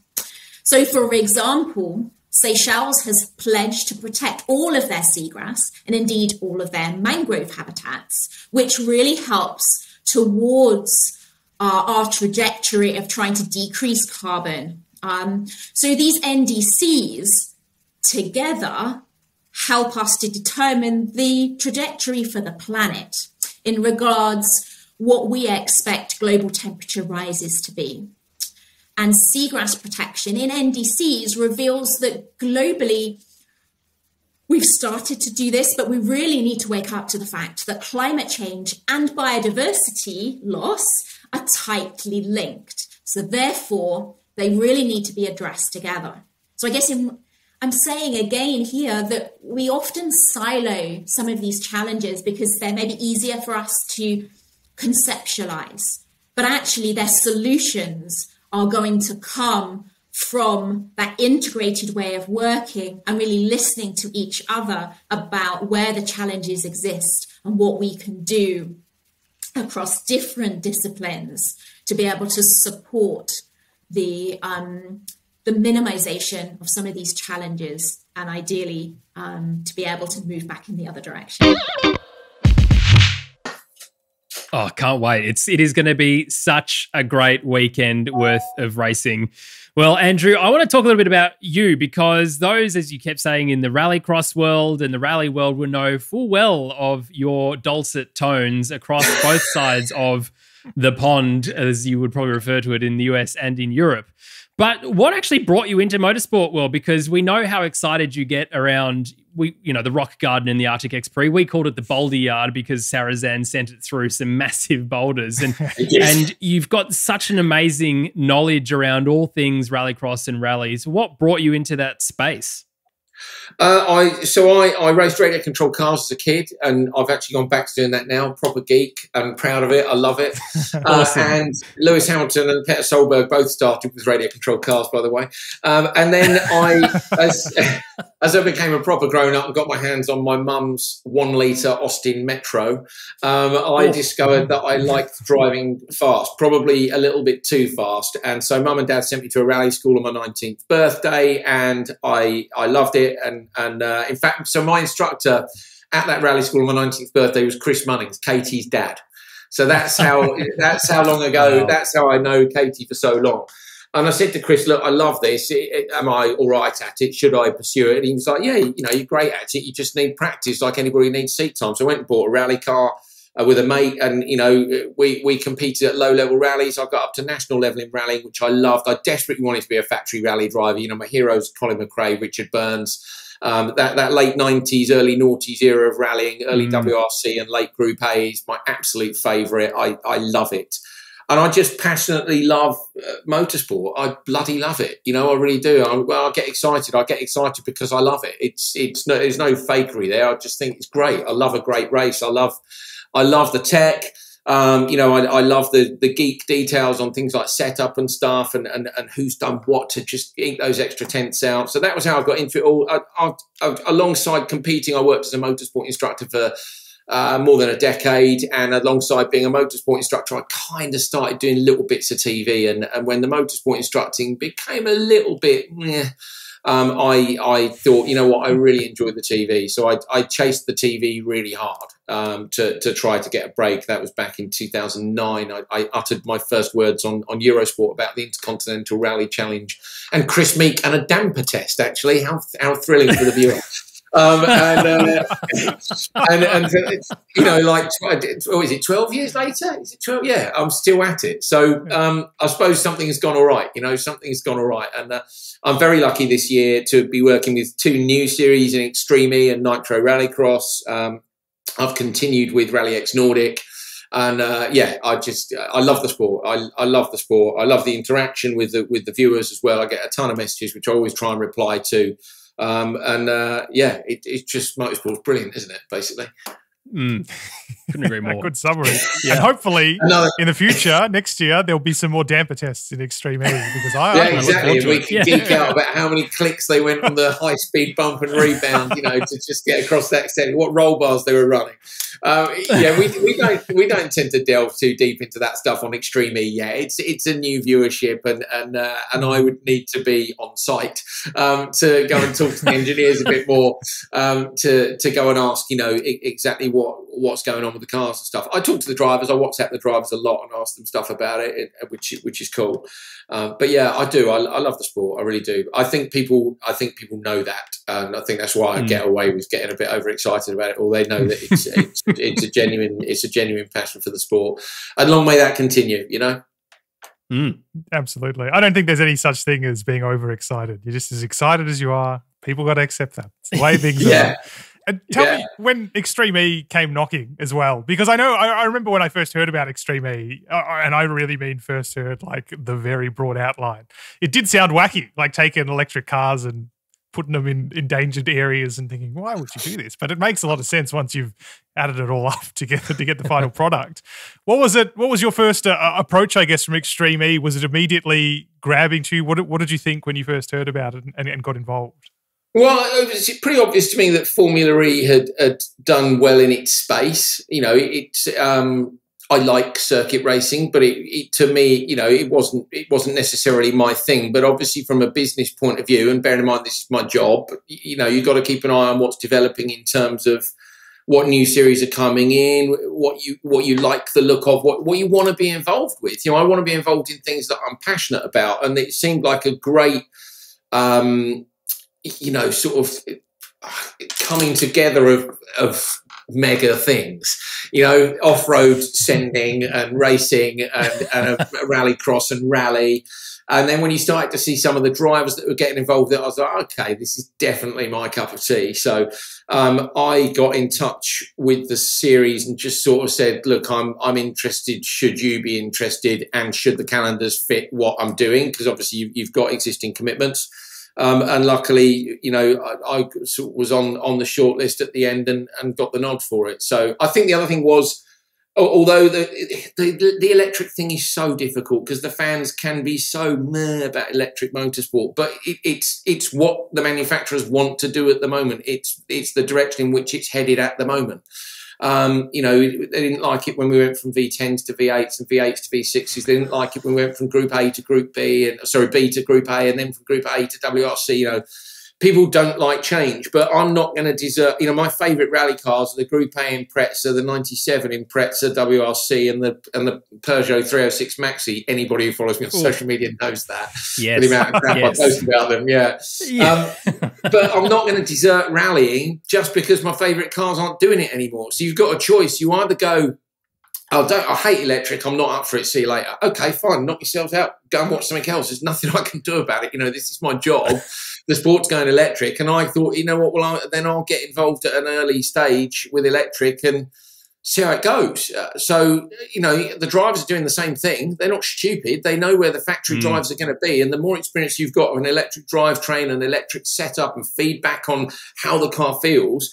So for example, Seychelles has pledged to protect all of their seagrass and indeed all of their mangrove habitats, which really helps towards our trajectory of trying to decrease carbon So these NDCs together help us to determine the trajectory for the planet in regards what we expect global temperature rises to be. And seagrass protection in NDCs reveals that globally, we've started to do this, but we really need to wake up to the fact that climate change and biodiversity loss are tightly linked. So therefore, they really need to be addressed together. So I guess I'm saying again here that we often silo some of these challenges because they're maybe easier for us to conceptualize, but actually their solutions are going to come from that integrated way of working and really listening to each other about where the challenges exist and what we can do across different disciplines to be able to support the minimization of some of these challenges and ideally to be able to move back in the other direction. Oh, can't wait. It is going to be such a great weekend worth of racing. Well, Andrew, I want to talk a little bit about you because those, as you kept saying, in the rallycross world and the rally world will know full well of your dulcet tones across both sides of the pond, as you would probably refer to it in the US and in Europe. But what actually brought you into motorsport world? Because we know how excited you get around the rock garden in the Arctic X Prix. We called it the boulder yard because Sarazan sent it through some massive boulders. And, Yes. and you've got such an amazing knowledge around all things rallycross and rallies. What brought you into that space? I raced radio control cars as a kid, and I've actually gone back to doing that now. Proper geek and proud of it. I love it. Awesome. And Lewis Hamilton and Peter Solberg both started with radio control cars, by the way. And then as I became a proper grown up and got my hands on my mum's 1 litre Austin Metro, I discovered that I liked driving fast, probably a little bit too fast. And so mum and dad sent me to a rally school on my 19th birthday, and I loved it. And in fact, so my instructor at that rally school on my 19th birthday was Chris Munnings, Katie's dad. So that's how long ago. Wow. That's how I know Katie for so long. And I said to Chris, look, I love this. Am I all right at it? Should I pursue it? And he was like, yeah, you're great at it. You just need practice like anybody needs seat time. So I went and bought a rally car with a mate, and we competed at low-level rallies. I got up to national level in rallying, which I loved. I desperately wanted to be a factory rally driver. My heroes, Colin McRae, Richard Burns, that late 90s, early noughties era of rallying, early WRC and late Group A's, my absolute favourite. I love it. And I just passionately love motorsport. I bloody love it. I really do. I get excited. I get excited because I love it. There's no fakery there. I just think it's great. I love a great race. I love the tech. I love the geek details on things like setup and stuff and who's done what to just ink those extra tenths out. So that was how I got into it all. Alongside competing, I worked as a motorsport instructor for more than a decade, and alongside being a motorsport instructor, I kind of started doing little bits of TV. And when the motorsport instructing became a little bit, I thought, you know what, I really enjoyed the TV. So I chased the TV really hard to try to get a break. That was back in 2009. I uttered my first words on Eurosport about the Intercontinental Rally Challenge and Chris Meek and a damper test, actually. How thrilling for the viewer. Is it 12 years later? Is it 12? Yeah, I'm still at it. So I suppose something has gone all right. Something's gone all right. And I'm very lucky this year to be working with 2 new series in Extreme E and Nitro Rallycross. I've continued with Rally X Nordic. And I love the sport. I love the sport. I love the interaction with the viewers as well. I get a ton of messages, which I always try and reply to. It's just motorsport's brilliant, isn't it? Basically. Couldn't agree more. Good summary. Yeah. And hopefully in the future, next year, there'll be some more damper tests in Extreme E because exactly. We can geek out about how many clicks they went on the high-speed bump and rebound, to just get across that extent, what roll bars they were running. We don't tend to delve too deep into that stuff on Extreme E. Yeah, it's a new viewership, and I would need to be on site to go and talk to the engineers a bit more, to go and ask exactly what's going on with the cars and stuff. I talk to the drivers. I WhatsApp the drivers a lot and ask them stuff about it, which is cool. But yeah, I do. I love the sport. I really do. I think people know that, and I think that's why I get away with getting a bit overexcited about it. Or they know that it's a genuine passion for the sport, and long may that continue. You know. Absolutely. I don't think there's any such thing as being overexcited. You're just as excited as you are. People got to accept that. It's the way things are. And tell me when Extreme E came knocking as well, because I remember when I first heard about Extreme E, and I really mean first heard like the very broad outline. It did sound wacky, like taking electric cars and putting them in endangered areas and thinking, why would you do this? But it makes a lot of sense once you've added it all up to get the final product. What was it? What was your first approach, I guess, from Extreme E? Was it immediately grabbing to you? What did you think when you first heard about it and got involved? Well, it was pretty obvious to me that Formula E had done well in its space. You know, I like circuit racing, but it to me, you know, it wasn't necessarily my thing. But obviously, from a business point of view, and bearing in mind this is my job, you know, you've got to keep an eye on what's developing in terms of what new series are coming in, what you like the look of, what you want to be involved with. You know, I want to be involved in things that I'm passionate about, and it seemed like a great, you know, sort of coming together of mega things, you know, off-road sending and racing and a rallycross and rally. And then when you started to see some of the drivers that were getting involved, I was like, okay, this is definitely my cup of tea. So I got in touch with the series and just sort of said, look, I'm interested. Should you be interested? And should the calendars fit what I'm doing? Because obviously you've got existing commitments. And luckily, you know, I sort of was on the short list at the end and got the nod for it. So I think the other thing was, although the electric thing is so difficult because the fans can be so meh about electric motorsport, but it's what the manufacturers want to do at the moment. It's the direction in which it's headed at the moment. You know, they didn't like it when we went from V10s to V8s and V8s to V6s. They didn't like it when we went from Group A to Group B, B to Group A, and then from Group A to WRC. You know, people don't like change, but I'm not going to desert. You know, my favourite rally cars are the Group A in Preza, the 97 in Preza WRC, and the Peugeot 306 Maxi. Anybody who follows me on social media knows that. Yes. The amount of crap I post about them, but I'm not going to desert rallying just because my favourite cars aren't doing it anymore. So you've got a choice. You either go, I hate electric, I'm not up for it, see you later. Okay, fine, knock yourselves out, go and watch something else. There's nothing I can do about it. You know, this is my job. The sport's going electric. And I thought, you know what, well, then I'll get involved at an early stage with electric and see how it goes. So, you know, the drivers are doing the same thing. They're not stupid. They know where the factory drives are going to be. And the more experience you've got of an electric drivetrain and electric setup and feedback on how the car feels.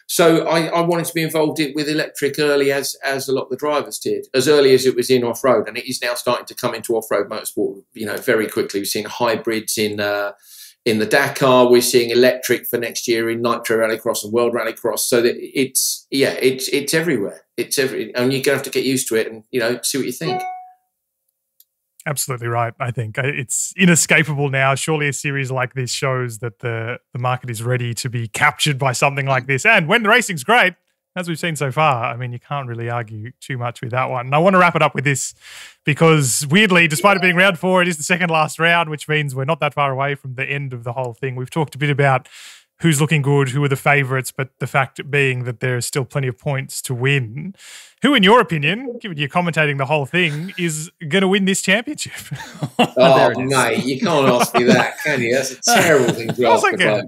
So I wanted to be involved with electric early as a lot of the drivers did, as early as it was in off-road. And it is now starting to come into off-road motorsport, you know, very quickly. We've seen hybrids in the Dakar. We're seeing electric for next year in Nitro Rallycross and World Rallycross. So that it's everywhere. It's every, and you're going to have to get used to it and, you know, see what you think. Absolutely right. I think it's inescapable now. Surely a series like this shows that the market is ready to be captured by something like this. And when the racing's great, as we've seen so far, I mean, you can't really argue too much with that one. And I want to wrap it up with this because weirdly, despite it being round 4, it is the second last round, which means we're not that far away from the end of the whole thing. We've talked a bit about who's looking good, who are the favourites, but the fact being that there are still plenty of points to win. Who, in your opinion, given you're commentating the whole thing, is going to win this championship? Oh, mate, you can't ask me that, can you? That's a terrible thing to ask me.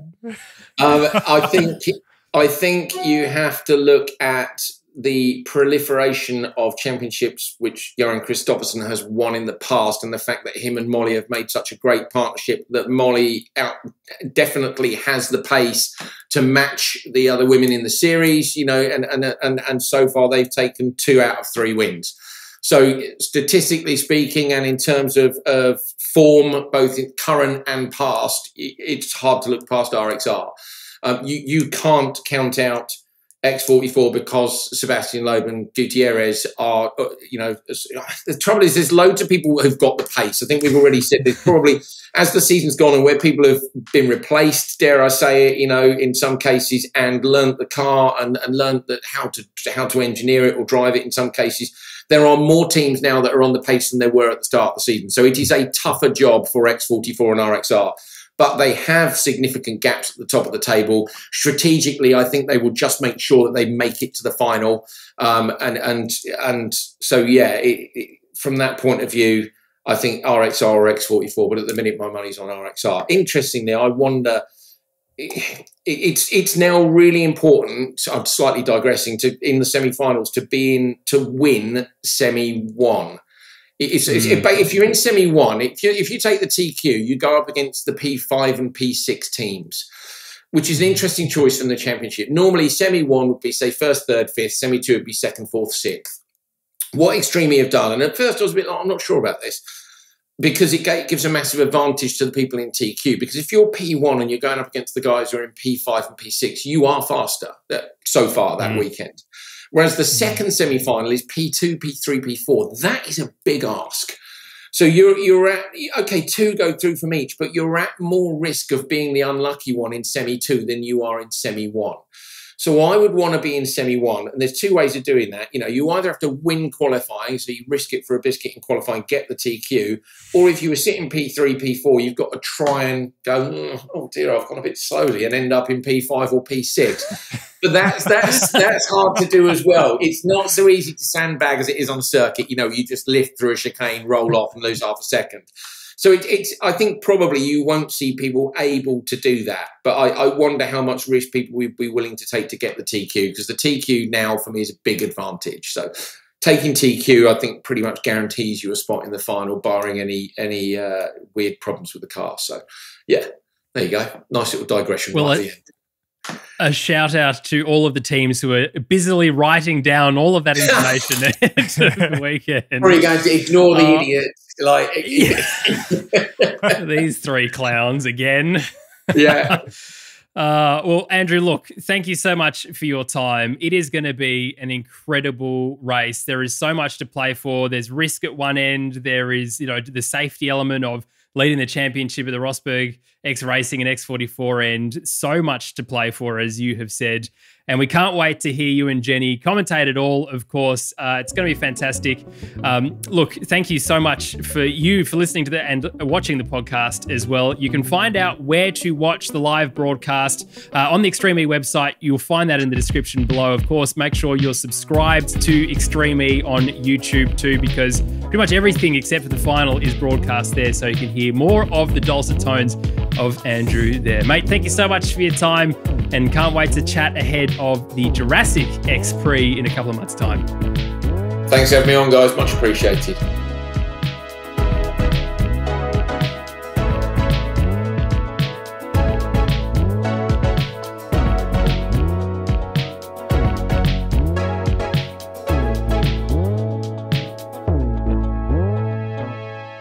I think you have to look at the proliferation of championships which Johan Kristoffersson has won in the past, and the fact that him and Molly have made such a great partnership, that Molly definitely has the pace to match the other women in the series, you know, and so far they've taken 2 out of 3 wins. So statistically speaking, and in terms of form, both in current and past, it's hard to look past RXR. You can't count out X44 because Sebastian Loeb and Gutierrez are, the trouble is there's loads of people who've got the pace. I think we've already said this probably as the season's gone and where people have been replaced, dare I say it, in some cases, and learnt the car and learnt that how to engineer it or drive it in some cases. There are more teams now that are on the pace than there were at the start of the season. So it is a tougher job for X44 and RXR. But they have significant gaps at the top of the table. Strategically, I think they will just make sure that they make it to the final. And so, yeah, from that point of view, I think RXR or X44, but at the minute my money's on RXR. Interestingly, I wonder, it's now really important, I'm slightly digressing, in the semi-finals to win semi-1. If you're in semi-1, if you take the TQ, you go up against the P5 and P6 teams, which is an interesting choice from the championship. Normally, semi-1 would be, say, first, third, fifth. Semi-2 would be second, fourth, sixth. What Extreme have done, and at first I was a bit like, I'm not sure about this, because it gives a massive advantage to the people in TQ. Because if you're P1 and you're going up against the guys who are in P5 and P6, you are faster so far that weekend. Whereas the second semi-final is P2, P3, P4. That is a big ask. So you're at, okay, 2 go through from each, but you're at more risk of being the unlucky one in semi-2 than you are in semi-1. So I would want to be in semi-1, and there's 2 ways of doing that. You either have to win qualifying, so you risk it for a biscuit in qualifying, get the TQ, or if you were sitting P3, P4, you've got to try and go, oh dear, I've gone a bit slowly, and end up in P5 or P6. But that's hard to do as well. It's not so easy to sandbag as it is on circuit. You just lift through a chicane, roll off, and lose half a second. So I think probably you won't see people able to do that. But I wonder how much risk people would be willing to take to get the TQ, because the TQ now for me is a big advantage. So taking TQ, I think, pretty much guarantees you a spot in the final, barring any weird problems with the car. So, yeah, there you go. Nice little digression right at the end. A shout out to all of the teams who are busily writing down all of that information at the weekend. Are you going to ignore the idiots? These 3 clowns again. Yeah. Well, Andrew, look, thank you so much for your time. It is going to be an incredible race. There is so much to play for. There's risk at one end. There is, the safety element of leading the championship at the Rosberg X Racing and X44 end. So much to play for, as you have said. And we can't wait to hear you and Jenny commentate it all, of course. It's going to be fantastic. Look, thank you so much for listening to and watching the podcast as well. You can find out where to watch the live broadcast on the Extreme E website. You'll find that in the description below. Of course, make sure you're subscribed to Extreme E on YouTube too, because pretty much everything except for the final is broadcast there, so you can hear more of the dulcet tones of Andrew there. Mate, thank you so much for your time, and can't wait to chat ahead of the Jurassic X Prix in a couple of months' time. Thanks for having me on, guys. Much appreciated.